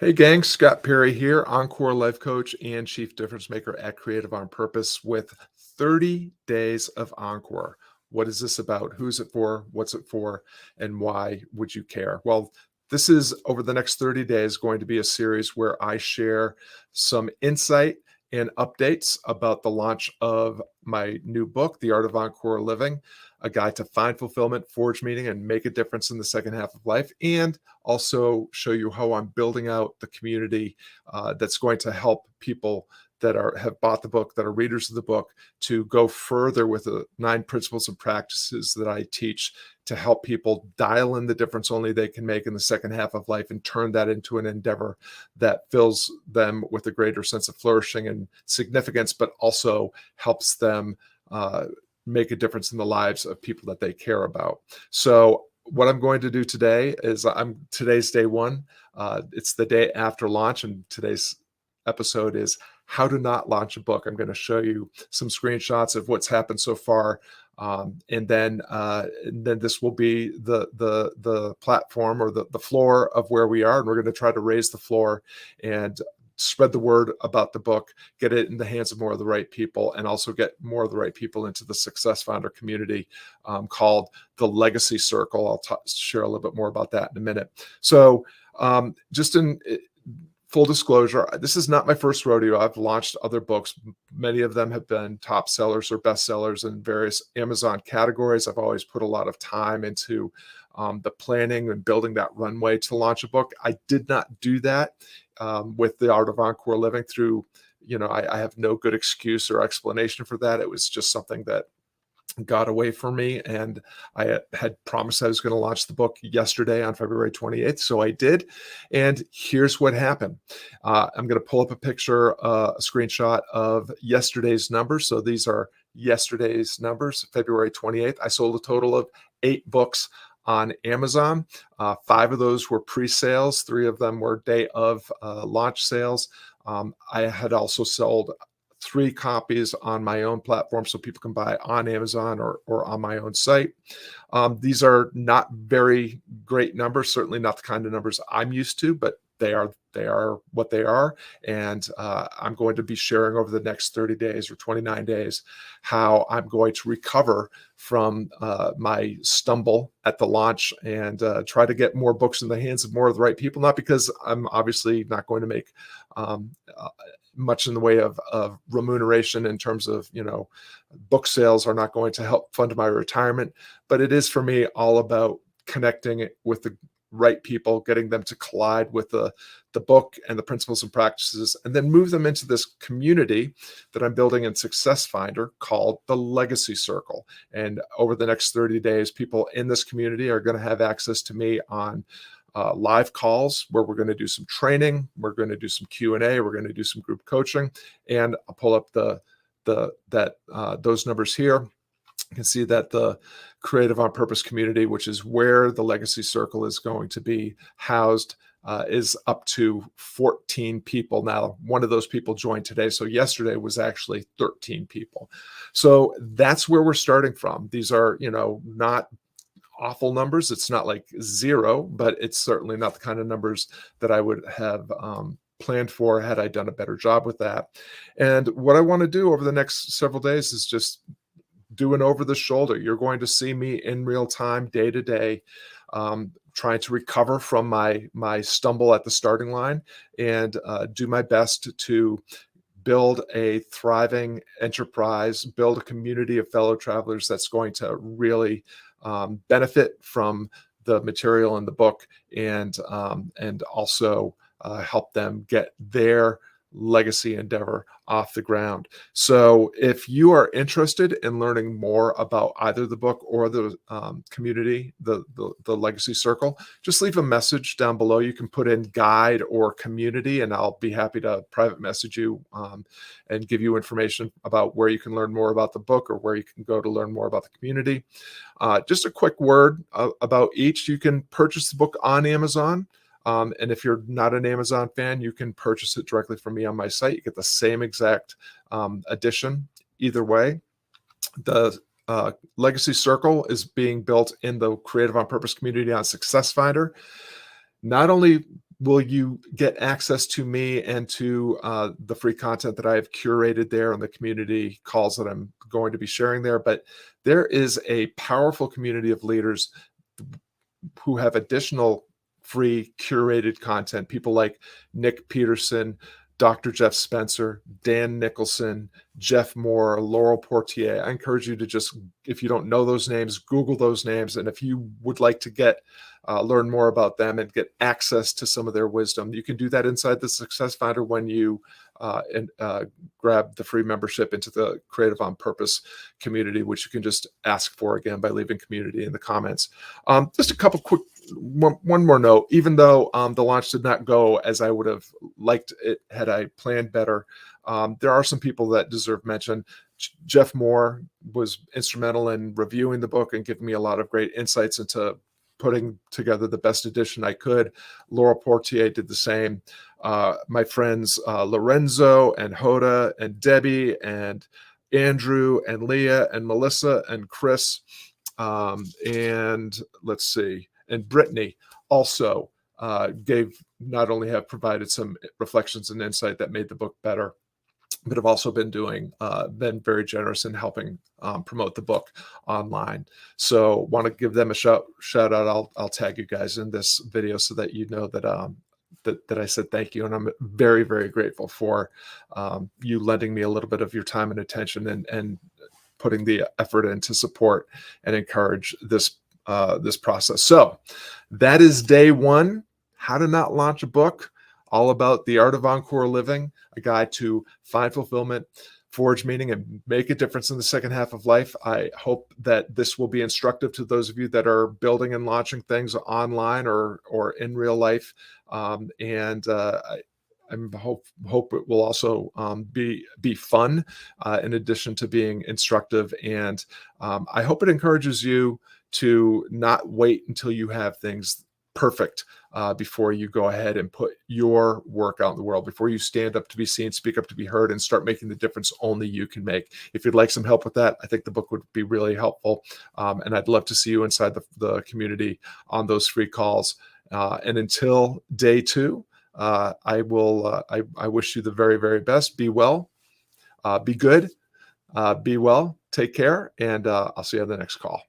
Hey gang, Scott Perry here, Encore Life Coach and Chief Difference Maker at Creative on Purpose with 30 Days of Encore. What is this about? Who's it for? What's it for? And why would you care? Well, this is over the next 30 days going to be a series where I share some insight and updates about the launch of my new book, The Art of Encore Living, a guide to find fulfillment, forge meaning, and make a difference in the second half of life, and also show you how I'm building out the community that's going to help people that have bought the book, that are readers of the book, to go further with the 9 principles and practices that I teach to help people dial in the difference only they can make in the second half of life and turn that into an endeavor that fills them with a greater sense of flourishing and significance, but also helps them make a difference in the lives of people that they care about. So what I'm going to do today is today's day one. It's the day after launch, and today's episode is how to not launch a book. I'm going to show you some screenshots of what's happened so far, and then this will be the platform or the floor of where we are, and we're going to try to raise the floor and spread the word about the book, get it in the hands of more of the right people, and also get more of the right people into the Success Founder community called the Legacy Circle. I'll share a little bit more about that in a minute. So just in full disclosure, this is not my first rodeo. I've launched other books. Many of them have been top sellers or bestsellers in various Amazon categories. I've always put a lot of time into the planning and building that runway to launch a book. I did not do that with The Art of Encore Living through, I have no good excuse or explanation for that. It was just something that got away from me, and I had promised I was going to launch the book yesterday on February 28th, so I did. And here's what happened. I'm going to pull up a picture, a screenshot of yesterday's numbers. So these are yesterday's numbers, February 28th. I sold a total of 8 books on Amazon. 5 of those were pre-sales. 3 of them were day of launch sales. I had also sold 3 copies on my own platform so people can buy on Amazon or on my own site. These are not very great numbers, certainly not the kind of numbers I'm used to, but they are what they are. And I'm going to be sharing over the next 30 days or 29 days how I'm going to recover from my stumble at the launch and try to get more books in the hands of more of the right people. Not because I'm obviously not going to make much in the way of remuneration in terms of, book sales are not going to help fund my retirement, but it is for me all about connecting with the right people, getting them to collide with the book and the principles and practices, and then move them into this community that I'm building in Success Finder called the Legacy Circle. And over the next 30 days, people in this community are going to have access to me on live calls where we're going to do some training, we're going to do some Q&A, we're going to do some group coaching, and I'll pull up those numbers here. You can see that the Creative on Purpose community, which is where the Legacy Circle is going to be housed, is up to 14 people now. One of those people joined today. So yesterday was actually 13 people. So that's where we're starting from. These are, not awful numbers. It's not like 0, but it's certainly not the kind of numbers that I would have planned for had I done a better job with that. And what I want to do over the next several days is just do an over the shoulder. You're going to see me in real time, day to day, trying to recover from my stumble at the starting line and do my best to build a thriving enterprise, build a community of fellow travelers that's going to really benefit from the material in the book and also help them get their legacy endeavor off the ground. So if you are interested in learning more about either the book or the community, the Legacy Circle, just leave a message down below. You can put in guide or community, and I'll be happy to private message you and give you information about where you can learn more about the book or where you can go to learn more about the community. Just a quick word about each. You can purchase the book on Amazon. And if you're not an Amazon fan, you can purchase it directly from me on my site. You get the same exact edition either way. The Legacy Circle is being built in the Creative on Purpose community on Success Finder. Not only will you get access to me and to the free content that I have curated there and the community calls that I'm going to be sharing there. But there is a powerful community of leaders who have additional free curated content. People like Nick Peterson, Dr. Jeff Spencer, Dan Nicholson, Jeff Moore, Laurel Portier. I encourage you to just, if you don't know those names, Google those names. And if you would like to learn more about them and get access to some of their wisdom, you can do that inside the Success Finder when you grab the free membership into the Creative on Purpose community, which you can just ask for again by leaving community in the comments. Just a couple quick, one more note. Even though the launch did not go as I would have liked it had I planned better, there are some people that deserve mention. Jeff Moore was instrumental in reviewing the book and giving me a lot of great insights into putting together the best edition I could. Laurel Portier did the same. My friends Lorenzo and Hoda and Debbie and Andrew and Leah and Melissa and Chris and let's see, and Brittany also not only have provided some reflections and insight that made the book better, but have also been been very generous in helping promote the book online. So want to give them a shout out. I'll tag you guys in this video so that you know that that I said thank you. And I'm very, very grateful for you lending me a little bit of your time and attention and putting the effort in to support and encourage this process. So that is day one, how to not launch a book, all about the art of encore living, a guide to find fulfillment, forge meaning, and make a difference in the second half of life. I hope that this will be instructive to those of you that are building and launching things online or in real life. I hope it will also be fun in addition to being instructive. And I hope it encourages you to not wait until you have things perfect before you go ahead and put your work out in the world, before you stand up to be seen, speak up to be heard, and start making the difference only you can make. If you'd like some help with that, I think the book would be really helpful. And I'd love to see you inside the community on those free calls. And until day two, I wish you the very, very best. Be well, be good, be well, take care, and I'll see you on the next call.